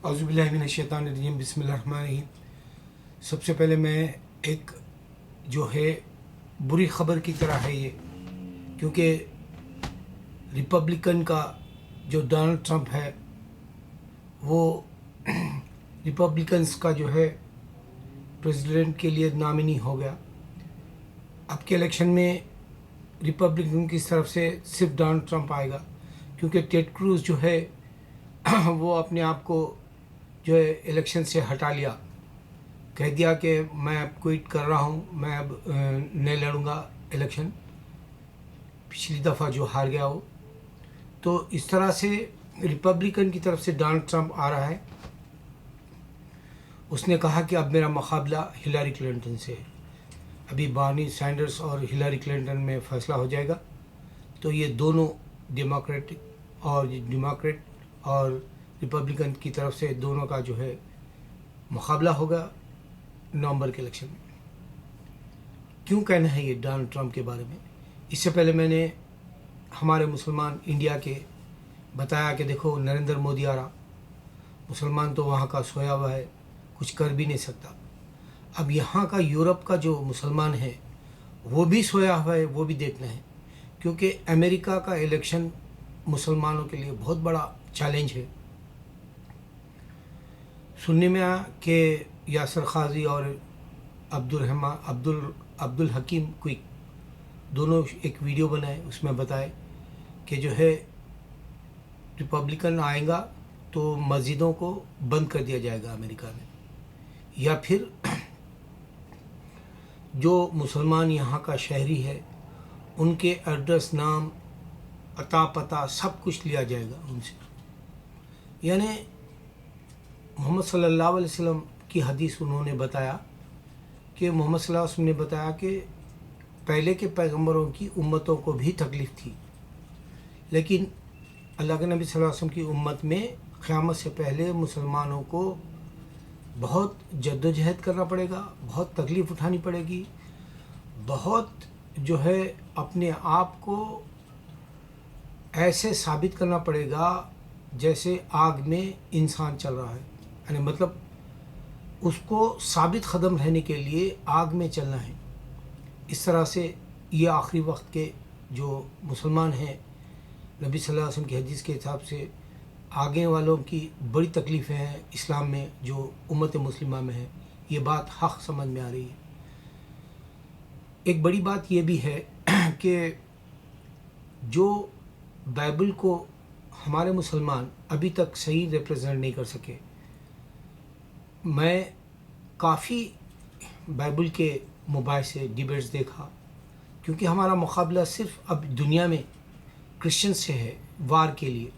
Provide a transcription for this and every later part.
औज़ुबिल्लाहि मिनश्शैतानिर्रजीम बिस्मिल्लाहिर्रहमानिर्रहीम। सबसे पहले मैं एक जो है बुरी ख़बर की तरह है ये, क्योंकि रिपब्लिकन का जो डोनाल्ड ट्रंप है वो रिपब्लिकन्स का जो है प्रेसिडेंट के लिए नामिनी हो गया। अब के इलेक्शन में रिपब्लिकन की तरफ से सिर्फ डोनाल्ड ट्रंप आएगा, क्योंकि टेड क्रूज़ जो है वो अपने आप को जो है इलेक्शन से हटा लिया, कह दिया कि मैं अब क्विट कर रहा हूँ, मैं अब नहीं लड़ूंगा इलेक्शन, पिछली दफ़ा जो हार गया वो। तो इस तरह से रिपब्लिकन की तरफ से डोनाल्ड ट्रंप आ रहा है। उसने कहा कि अब मेरा मुकाबला हिलरी क्लिंटन से है। अभी बार्नी सैंडर्स और हिलरी क्लिंटन में फ़ैसला हो जाएगा, तो ये दोनों डेमोक्रेट और रिपब्लिकन की तरफ से दोनों का जो है मुकाबला होगा नवंबर के इलेक्शन में। क्यों कहना है ये डोनाल्ड ट्रंप के बारे में? इससे पहले मैंने हमारे मुसलमान इंडिया के बताया कि देखो नरेंद्र मोदी आ रहा, मुसलमान तो वहाँ का सोया हुआ है, कुछ कर भी नहीं सकता। अब यहाँ का यूरोप का जो मुसलमान है वो भी सोया हुआ है, वो भी देखना है, क्योंकि अमेरिका का इलेक्शन मुसलमानों के लिए बहुत बड़ा चैलेंज है। सुनने में आया कि यासर खाजी और अब्दुल हकीम क्विक दोनों एक वीडियो बनाए, उसमें बताए कि जो है रिपब्लिकन आएगा तो मस्जिदों को बंद कर दिया जाएगा अमेरिका में, या फिर जो मुसलमान यहाँ का शहरी है उनके एड्रेस, नाम, अता पता सब कुछ लिया जाएगा उनसे। यानी मोहम्मद सल्लल्लाहु अलैहि वसल्लम की हदीस उन्होंने बताया कि मोहम्मद सल्लल्लाहु अलैहि वसल्लम ने बताया कि पहले के पैगंबरों की उम्मतों को भी तकलीफ़ थी, लेकिन अल्लाह के नबी सल्लल्लाहु अलैहि वसल्लम की उम्मत में क़यामत से पहले मुसलमानों को बहुत जद्दोजहद करना पड़ेगा, बहुत तकलीफ़ उठानी पड़ेगी, बहुत जो है अपने आप को ऐसे साबित करना पड़ेगा जैसे आग में इंसान चल रहा है। यानी मतलब उसको साबित कदम रहने के लिए आग में चलना है। इस तरह से ये आखिरी वक्त के जो मुसलमान हैं, नबी सल्लल्लाहु अलैहि वसल्लम की हदीस के हिसाब से आगे वालों की बड़ी तकलीफ़ें हैं इस्लाम में जो उम्मत मुस्लिमा में है। ये बात हक़ समझ में आ रही है। एक बड़ी बात ये भी है कि जो बाइबल को हमारे मुसलमान अभी तक सही रिप्रेजेंट नहीं कर सके। मैं काफ़ी बाइबल के मोबाइल से डिबेट्स देखा, क्योंकि हमारा मुकाबला सिर्फ अब दुनिया में क्रिश्चियन से है वार के लिए।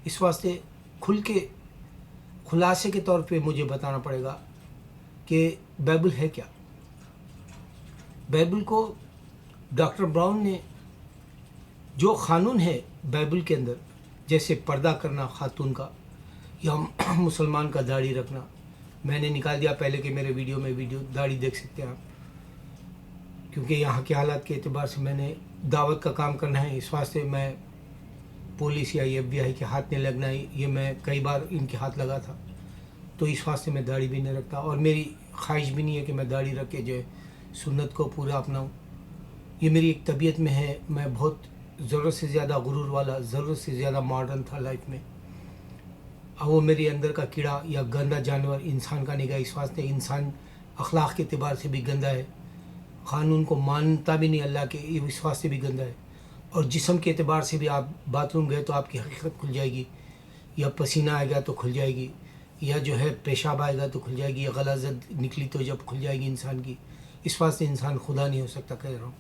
इस वास्ते खुलासे के तौर पे मुझे बताना पड़ेगा कि बाइबल है क्या। बाइबल को डॉक्टर ब्राउन ने जो क़ानून है बाइबल के अंदर, जैसे पर्दा करना ख़ातून का या मुसलमान का दाढ़ी रखना, मैंने निकाल दिया पहले के मेरे वीडियो दाढ़ी देख सकते हैं आप, क्योंकि यहाँ के हालात के एतबार से मैंने दावत का काम करना है। इस वास्ते मैं पुलिस या FBI के हाथ नहीं लगना है, ये मैं कई बार इनके हाथ लगा था, तो इस वास्ते मैं दाढ़ी भी नहीं रखता और मेरी ख्वाहिश भी नहीं है कि मैं दाढ़ी रख के जो सुन्नत को पूरा अपनाऊँ। ये मेरी एक तबीयत में है। मैं बहुत ज़रूरत से ज़्यादा गुरूर वाला, ज़रूरत से ज़्यादा मॉडर्न था लाइफ में। अब वो मेरे अंदर का कीड़ा या गंदा जानवर इंसान का निगाह, इस वास्ते इंसान अखलाक के एतबार से भी गंदा है, क़ानून को मानता भी नहीं अल्लाह के, इस वास्ते भी गंदा है। और जिस्म के एतबार से भी आप बाथरूम गए तो आपकी हकीकत खुल जाएगी, या पसीना आएगा तो खुल जाएगी, या जो है पेशाब आएगा तो खुल जाएगी, या गलाज़त निकली तो जब खुल जाएगी इंसान की। इस वास्ते इंसान खुदा नहीं हो सकता, कह रहा हूँ।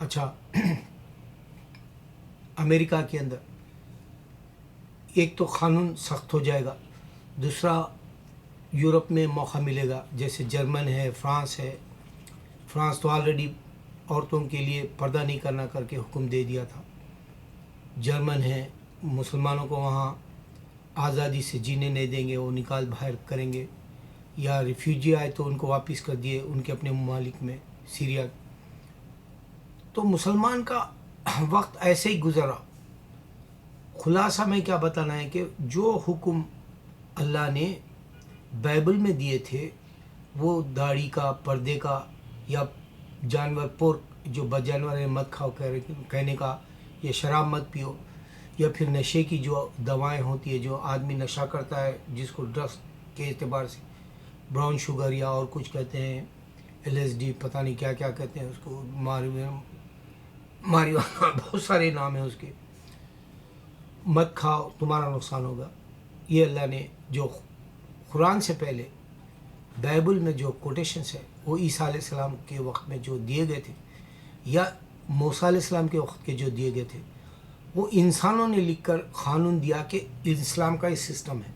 अच्छा, अमेरिका के अंदर एक तो क़ानून सख्त हो जाएगा, दूसरा यूरोप में मौका मिलेगा, जैसे जर्मन है, फ्रांस है। फ्रांस तो ऑलरेडी औरतों के लिए पर्दा नहीं करना करके हुक्म दे दिया था। जर्मन है, मुसलमानों को वहाँ आज़ादी से जीने नहीं देंगे, वो निकाल बाहर करेंगे, या रिफ्यूजी आए तो उनको वापस कर दिए उनके अपने ममालिक में, सीरिया। तो मुसलमान का वक्त ऐसे ही गुज़रा। खुलासा में क्या बताना है कि जो हुक्म अल्लाह ने बाइबल में दिए थे वो दाढ़ी का, पर्दे का, या जानवर पोर्क जो जानवर है मत खाओ कहने का, या शराब मत पियो, या फिर नशे की जो दवाएं होती है, जो आदमी नशा करता है जिसको ड्रग्स के एतबार से ब्राउन शुगर या और कुछ कहते हैं, LSD, पता नहीं क्या क्या कहते हैं उसको, मारिवाना बहुत सारे नाम हैं उसके, मत खाओ तुम्हारा नुकसान होगा। ये अल्लाह ने जो कुरान से पहले बाइबल में जो कोटेशंस है वो ईसा अलैहिस्सलाम के वक्त में जो दिए गए थे या मूसा अलैहिस्सलाम के वक्त के जो दिए गए थे, वो इंसानों ने लिखकर क़ानून दिया कि इस्लाम का ये सिस्टम है,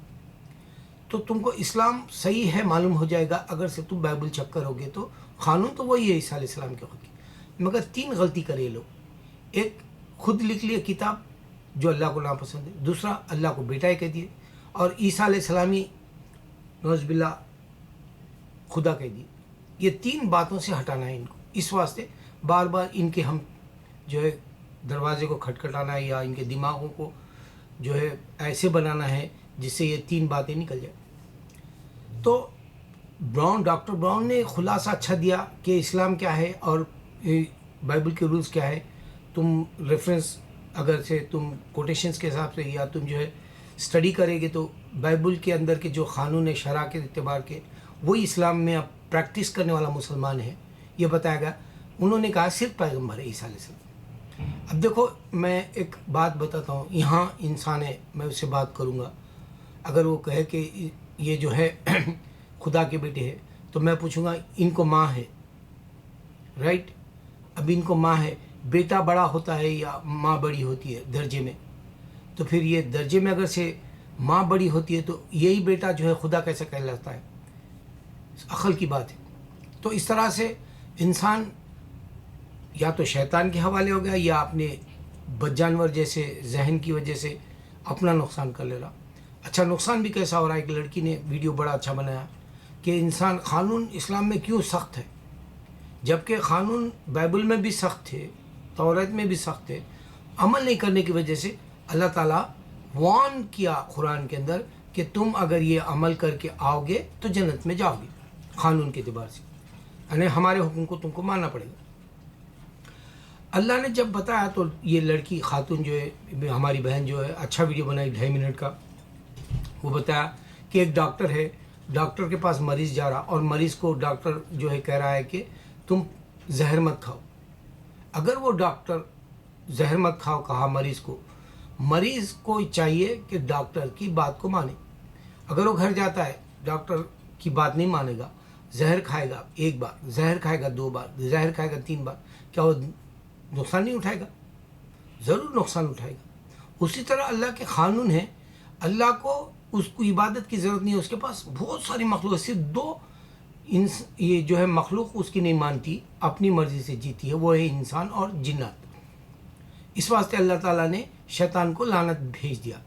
तो तुमको इस्लाम सही है मालूम हो जाएगा अगर से तुम बाइबल चेक करोगे। तो क़ानून तो वही है ईसा अलैहिस्सलाम के वक्त की, मगर 3 गलती करे लोग। एक, खुद लिख लिए किताब जो अल्लाह को नापसंद है। दूसरा, अल्लाह को बेटा कह दिए, और ईसा अलैहिस्सलाम ही नौज़बिल्ला खुदा कह दिए। ये 3 बातों से हटाना है इनको। इस वास्ते बार बार इनके हम जो है दरवाजे को खटखटाना है, या इनके दिमागों को जो है ऐसे बनाना है जिससे ये 3 बातें निकल जाए। तो डॉक्टर ब्राउन ने खुलासा अच्छा दिया कि इस्लाम क्या है और बाइबल के रूल्स क्या है। तुम रेफरेंस अगर से तुम कोटेशंस के हिसाब से या तुम जो है स्टडी करेंगे तो बाइबल के अंदर के जो क़ानून है शरा के एतबार के, वही इस्लाम में अब प्रैक्टिस करने वाला मुसलमान है, ये बताया गया। उन्होंने कहा सिर्फ पैगम्बर है ईसा अलैहिस्सलाम। अब देखो, मैं एक बात बताता हूँ, यहाँ इंसान है, मैं उससे बात करूँगा, अगर वो कहे कि ये जो है खुदा के बेटे है, तो मैं पूछूंगा इनको माँ है, राइट? अब इनको माँ है, बेटा बड़ा होता है या माँ बड़ी होती है दर्जे में? तो फिर ये दर्जे में अगर से माँ बड़ी होती है तो यही बेटा जो है खुदा कैसे कहलाता है? अक्ल की बात है। तो इस तरह से इंसान या तो शैतान के हवाले हो गया या अपने बदजानवर जैसे जहन की वजह से अपना नुकसान कर ले रहा। अच्छा, नुकसान भी कैसा हो रहा है कि लड़की ने वीडियो बड़ा अच्छा बनाया कि इंसान क़ानून इस्लाम में क्यों सख्त है, जबकि क़ानून बाइबल में भी सख्त थे, तौरात में भी सख्त थे। अमल नहीं करने की वजह से अल्लाह ताला वार्न किया कुरान के अंदर कि तुम अगर ये अमल करके आओगे तो जन्नत में जाओगे क़ानून के एतबार से, यानी हमारे हुक्म को तुमको मानना पड़ेगा। अल्लाह ने जब बताया तो ये लड़की खातून जो है, हमारी बहन जो है, अच्छा वीडियो बनाई 2.5 मिनट का। वो बताया कि एक डॉक्टर है, डॉक्टर के पास मरीज़ जा रहा और मरीज़ को डॉक्टर जो है कह रहा है कि तुम जहर मत खाओ। अगर वो डॉक्टर जहर मत खाओ कहा मरीज़ को चाहिए कि डॉक्टर की बात को माने। अगर वो घर जाता है, डॉक्टर की बात नहीं मानेगा, जहर खाएगा 1 बार, जहर खाएगा 2 बार, जहर खाएगा 3 बार, क्या वो नुकसान नहीं उठाएगा? ज़रूर नुकसान उठाएगा। उसी तरह अल्लाह के क़ानून है, अल्लाह को उसको इबादत की ज़रूरत नहीं है, उसके पास बहुत सारी मखलूक, सिर्फ 2 ये जो है मखलूक उसकी नहीं मानती, अपनी मर्ज़ी से जीती है, वो है इंसान और जिन्नात। इस वास्ते अल्लाह ताला ने शैतान को लानत भेज दिया।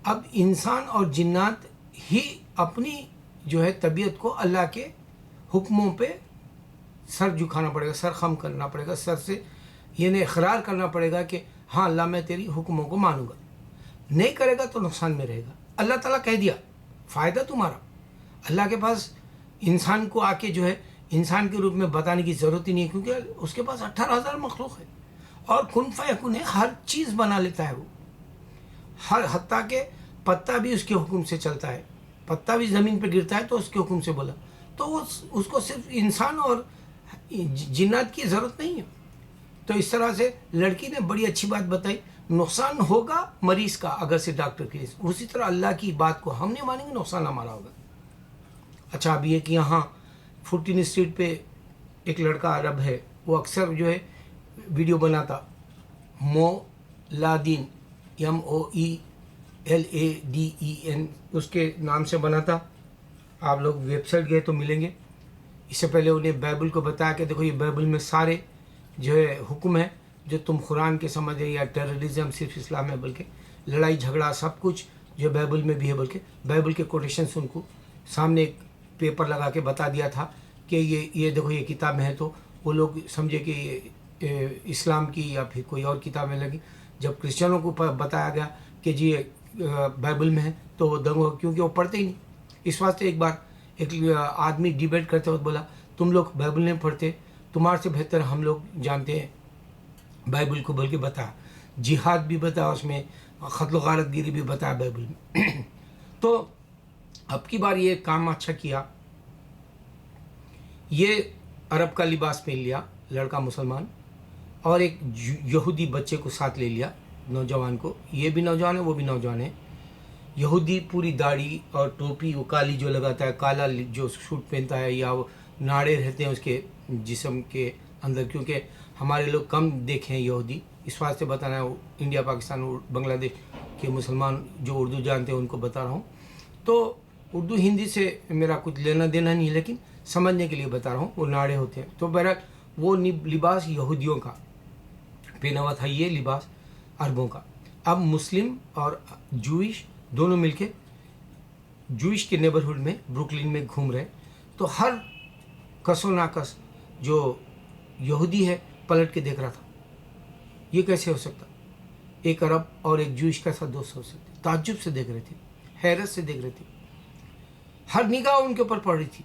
अब इंसान और जिन्नात ही अपनी जो है तबीयत को अल्लाह के हुक्मों पे सर झुकाना पड़ेगा, सर खम करना पड़ेगा, सर से ये इकरार करना पड़ेगा कि हाँ अल्लाह मैं तेरी हुक्मों को मानूंगा। नहीं करेगा तो नुकसान में रहेगा। अल्लाह ताला कह दिया, फ़ायदा तुम्हारा। अल्लाह के पास इंसान को आके जो है इंसान के रूप में बताने की ज़रूरत ही नहीं है, क्योंकि उसके पास 18,000 मखलूक है और कुन फयकुन है, हर चीज़ बना लेता है वो। हर हत्ता के पत्ता भी उसके हुक्म से चलता है, पत्ता भी ज़मीन पर गिरता है तो उसके हुक्म से बोला। तो उसको सिर्फ इंसान और जिन्नात की ज़रूरत नहीं है। तो इस तरह से लड़की ने बड़ी अच्छी बात बताई, नुकसान होगा मरीज़ का अगर से डॉक्टर के लिए, उसी तरह अल्लाह की बात को हम नहीं मानेंगे, नुकसान हमारा होगा। अच्छा, अब ये कि यहाँ 14 स्ट्रीट पे एक लड़का अरब है, वो अक्सर जो है वीडियो बनाता, मोलादीन MOELADEN उसके नाम से बनाता। आप लोग वेबसाइट गए तो मिलेंगे। इससे पहले उन्हें बाइबल को बताया कि देखो ये बाइबल में सारे जो है हुक्म है जो तुम कुरान के समझ रहे, या टेररिज्म सिर्फ इस्लाम है, बल्कि लड़ाई झगड़ा सब कुछ जो बाइबल में भी है, बल्कि बाइबल के कोटेशंस उनको सामने एक पेपर लगा के बता दिया था कि ये देखो ये किताब में है। तो वो लोग समझे कि ये इस्लाम की या फिर कोई और किताबें लगी। जब क्रिश्चियनों को बताया गया कि जी ये बाइबल में है तो वो दंग हो, क्योंकि वो पढ़ते ही नहीं। इस वास्ते एक बार एक आदमी डिबेट करते वक्त बोला, तुम लोग बाइबल नहीं पढ़ते, तुम्हारे से बेहतर हम लोग जानते हैं बाइबल को, बल्कि बताया जिहाद भी बताया, उसमें क़त्ल गारतगिरी भी बताया बाइबल में। तो अब की बार ये काम अच्छा किया, ये अरब का लिबास पहन लिया लड़का मुसलमान, और एक यहूदी बच्चे को साथ ले लिया, नौजवान को। ये भी नौजवान है, वो भी नौजवान है। यहूदी पूरी दाढ़ी और टोपी वो काली जो लगाता है, काला जो सूट पहनता है, या वो नाड़े रहते हैं उसके जिस्म के अंदर, क्योंकि हमारे लोग कम देखे हैं यहूदी। इस वास्ते बताना है, इंडिया पाकिस्तान और बांग्लादेश के मुसलमान जो उर्दू जानते हैं उनको बता रहा हूँ। तो उर्दू हिंदी से मेरा कुछ लेना देना नहीं है, लेकिन समझने के लिए बता रहा हूँ। वो नाड़े होते हैं। तो बहरहाल वो लिबास यहूदियों का पहना हुआ था, ये लिबास अरबों का। अब मुस्लिम और जूइश दोनों मिलके जूइश के नेबरहुड में ब्रुकलिन में घूम रहे। तो हर कसो नाकस जो यहूदी है पलट के देख रहा था, ये कैसे हो सकता, एक अरब और एक जूइश कैसा दोस्त हो सकते। ताज्जुब से देख रहे थे, हैरत से देख रहे थे, हर निगाह उनके ऊपर पड़ रही थी।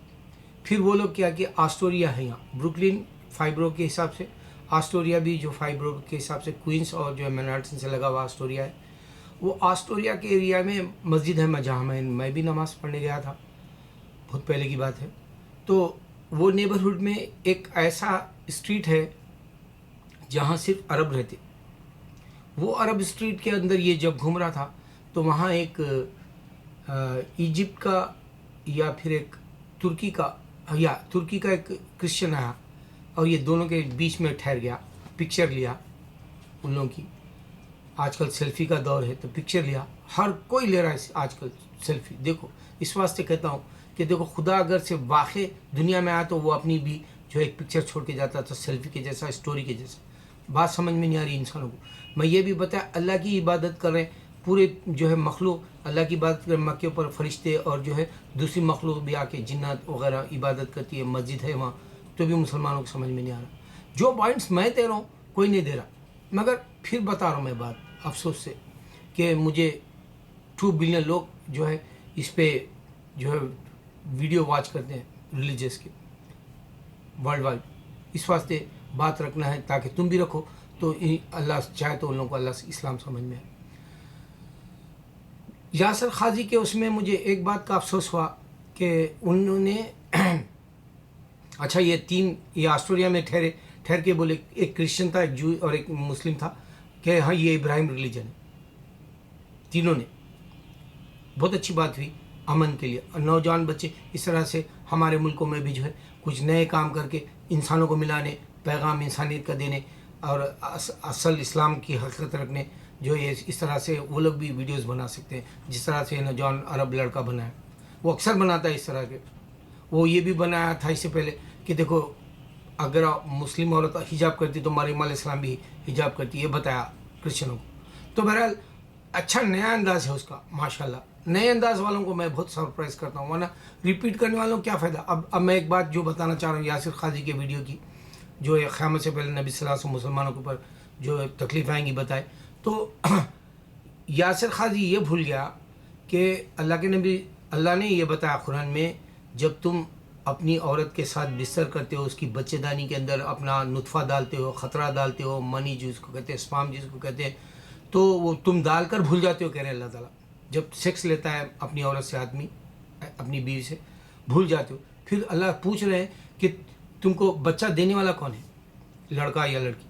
फिर वो लोग क्या कि आस्टोरिया है यहाँ, ब्रुकलिन फाइब्रो के हिसाब से, आस्टोरिया भी जो फाइब्रो के हिसाब से क्वींस और जो है मैनहट्टन से लगा हुआ आस्टोरिया है। वो आस्टोरिया के एरिया में मस्जिद है, जहाँ मैं भी नमाज़ पढ़ने गया था, बहुत पहले की बात है। तो वो नेबरहुड में एक ऐसा स्ट्रीट है जहाँ सिर्फ अरब रहते। वो अरब स्ट्रीट के अंदर ये जब घूम रहा था तो वहाँ एक इजिप्ट का या फिर एक तुर्की का एक क्रिश्चियन आया, और ये दोनों के बीच में ठहर गया, पिक्चर लिया उन लोगों की। आजकल सेल्फी का दौर है, तो पिक्चर लिया, हर कोई ले रहा है आजकल सेल्फी। देखो, इस वास्ते कहता हूँ कि देखो, खुदा अगर से वाक़ई दुनिया में आया तो वो अपनी भी जो एक पिक्चर छोड़ के जाता था, सेल्फी के जैसा, स्टोरी के जैसा। बात समझ में नहीं आ रही इंसानों को। मैं ये भी बताया, अल्लाह की इबादत कर रहे हैं, पूरे जो है मखलूक अल्लाह की इबादत कर, मक्के पर फरिश्ते और जो है दूसरी मखलूक भी आके जिन्नात वगैरह इबादत करती है, मस्जिद है वहाँ, तो भी मुसलमानों को समझ में नहीं आ रहा। जो पॉइंट्स मैं दे रहा हूँ कोई नहीं दे रहा, मगर फिर बता रहा हूँ मैं बात अफसोस से कि मुझे 2 बिलियन लोग जो है इस पे जो है वीडियो वॉच करते हैं रिलीजियस के वर्ल्ड वाइड। इस वास्ते बात रखना है ताकि तुम भी रखो, तो अल्लाह चाहे तो उन लोगों को अल्लाह से इस्लाम समझ में आए। यासर खाजी के उसमें मुझे एक बात का अफसोस हुआ कि उन्होंने अच्छा, ये आस्ट्रेलिया में ठहर के बोले, एक क्रिश्चियन था, एक जू और एक मुस्लिम था, कि हाँ ये इब्राहिम रिलीजन है। तीनों ने, बहुत अच्छी बात हुई अमन के लिए। और नौजवान बच्चे इस तरह से हमारे मुल्कों में भी जो है कुछ नए काम करके इंसानों को मिलाने, पैगाम इंसानियत का देने और असल इस्लाम की हकीकत रखने, जो ये इस तरह से वो लोग भी वीडियोस बना सकते हैं। जिस तरह से नौजवान अरब लड़का बना है, वो अक्सर बनाता है इस तरह के। वो ये भी बनाया था इससे पहले कि देखो, अगर मुस्लिम औरत हिजाब करती तो मरियम अलैहिस्सलाम भी हिजाब करती, ये बताया क्रिश्चियनों को। तो बहरहाल अच्छा नया अंदाज़ है उसका, माशाल्लाह। नए अंदाज़ वालों को मैं बहुत सरप्राइज़ करता हूँ, वरना रिपीट करने वालों को क्या फ़ायदा। अब मैं एक बात जो बताना चाह रहा हूँ यासिर खाजी के वीडियो की, जो क़यामत से पहले नबी सल्लल्लाहु अलैहि वसल्लम मुसलमानों के ऊपर जो तकलीफ़ आएंगी बताए। तो यासिर खाजी ये भूल गया कि अल्लाह ने ये बताया कुरान में, जब तुम अपनी औरत के साथ बिस्तर करते हो, उसकी बच्चेदानी के अंदर अपना नुतफ़ा डालते हो, ख़तरा डालते हो, मनी जिसको कहते हैं, स्पाम जिसको कहते हैं, तो वो तुम डाल कर भूल जाते हो, कह रहे हैं अल्लाह ताला। जब सेक्स लेता है अपनी औरत से आदमी, अपनी बीवी से, भूल जाते हो। फिर अल्लाह पूछ रहे हैं कि तुमको बच्चा देने वाला कौन है, लड़का या लड़की,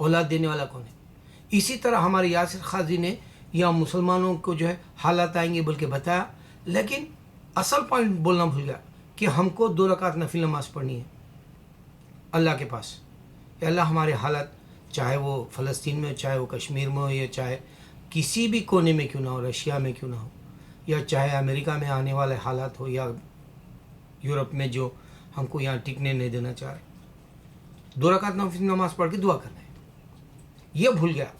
औलाद देने वाला कौन है। इसी तरह हमारे यासिर खाजी ने या मुसलमानों को जो है हालात आएंगे बोल के बताया, लेकिन असल पॉइंट बोलना भूल गया कि हमको 2 रकात नफिल नमाज पढ़नी है अल्लाह के पास। अल्लाह हमारे हालात, चाहे वो फ़लस्तीन में हो, चाहे वो कश्मीर में हो, या चाहे किसी भी कोने में क्यों ना हो, रशिया में क्यों ना हो, या चाहे अमेरिका में आने वाले हालात हो, या यूरोप में जो हमको यहाँ टिकने नहीं देना चाह रहे, 2 रकात नफिल नमाज पढ़ के दुआ करना है। ये भूल गया,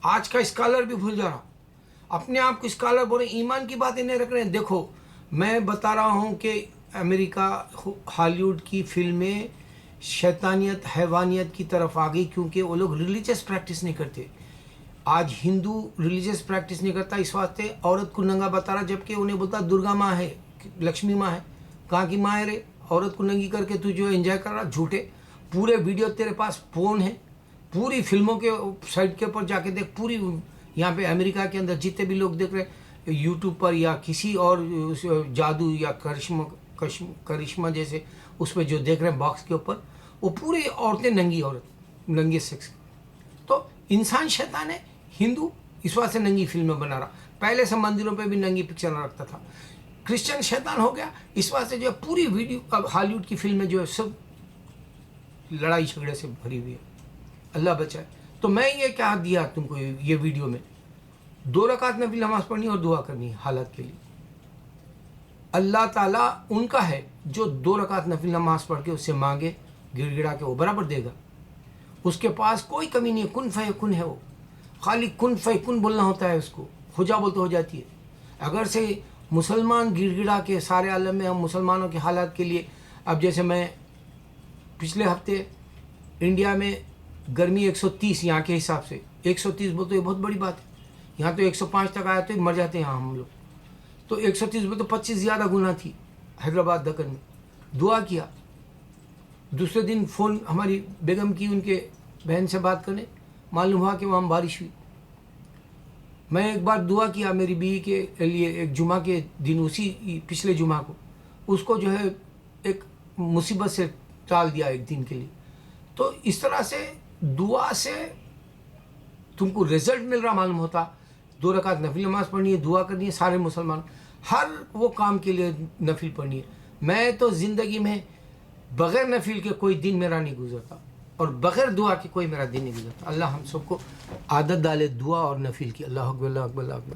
आज का स्कॉलर भी भूल जा रहा। अपने आप को स्कॉलर बोले, ईमान की बातें नहीं रख रहे हैं। देखो, मैं बता रहा हूँ कि अमेरिका हॉलीवुड की फिल्में शैतानियत, हैवानियत की तरफ आ गई, क्योंकि वो लोग रिलीजियस प्रैक्टिस नहीं करते। آج ہندو ریلیجیس پریکٹس نہیں کرتا، اس واسطے عورت کو ننگا بتا رہا، جبکہ انہیں بولتا درگا ماں ہے، لکشمی ماں ہے. کہاں کی ماں ہے رے؟ عورت کو ننگی کر کے تو جو انجوائے کر رہا. جھوٹے پورے ویڈیو تیرے پاس فون ہے، پوری فلموں کے سائٹ کے اوپر جا کے دیکھ. پوری یہاں پہ امریکہ کے اندر جتنے بھی لوگ دیکھ رہے یوٹیوب پر یا کسی اور جادو یا کرشمہ جیسے اس پہ جو دیکھ رہے ہیں باکس کے اوپر، وہ پوری عورتیں ننگی، عورت ننگے سیکس. تو انسان شیطان ہے. ہندو اس واسطے ننگی فلمیں بنا رہا. پہلے سے مندروں پہ بھی ننگی پکچر رکھتا تھا. کرسچن شیطان ہو گیا، اس واسطے جو ہے پوری ویڈیو اب ہالی ووڈ کی فلمیں جو ہے سب لڑائی جھگڑے سے بھری ہوئی ہے. اللہ بچائے. تو میں یہ کیا دیا تم کو یہ ویڈیو میں، 2 رکعت نفل نماز پڑھنی اور دعا کرنی ہے حالت کے لیے. اللہ تعالیٰ ان کا ہے جو 2 رکعت نفل نماز پڑھ کے اس سے مانگے گڑ گڑا کے وہ برابر دے گا. اس کے پاس کوئی کمی نہیں ہے. کن فیکن ہے، وہ خالی کن فیکن بولنا ہوتا ہے، اس کو خجا بولتے ہو جاتی ہے. اگر سے مسلمان گڑ گڑا کے سارے عالم میں ہم مسلمانوں کے حالات کے لیے، اب جیسے میں پچھلے ہفتے انڈیا میں گرمی 130 یہاں کے حساب سے 130 بولتے یہ بہت بڑی بات ہے. یہاں تو 105 تک آیا تو مر جاتے ہیں یہاں ہم لوگ. تو 130 میں تو 25 زیادہ گنا تھی حیدرآباد دکن میں. دعا کیا. دوسرے دن فون ہماری بیگم کی ان کے بہن سے بات کرنے، معلوم ہوا کہ وہاں بارش ہوئی. میں ایک بار دعا کیا میری بیوی کے لیے ایک جمعہ کے دن، اسی پچھلے جمعہ کو اس کو جو ہے ایک مصیبت سے ٹال دیا ایک دن کے لیے. تو اس طرح سے دعا سے تم کو رزلٹ مل رہا معلوم ہوتا. 2 رکعت نفل نماز پڑھنی ہے، دعا کرنی ہے. سارے مسلمان ہر وہ کام کے لیے نفل پڑھنی ہے. میں تو زندگی میں بغیر نفل کے کوئی دن میرا نہیں گزرتا، اور بغیر دعا کے کوئی میرا دن نہیں گزرتا. اللہ ہم سب کو عادت ڈالے دعا اور نفل کی. اللہ اکبر اللہ اکبر اللہ اکبر.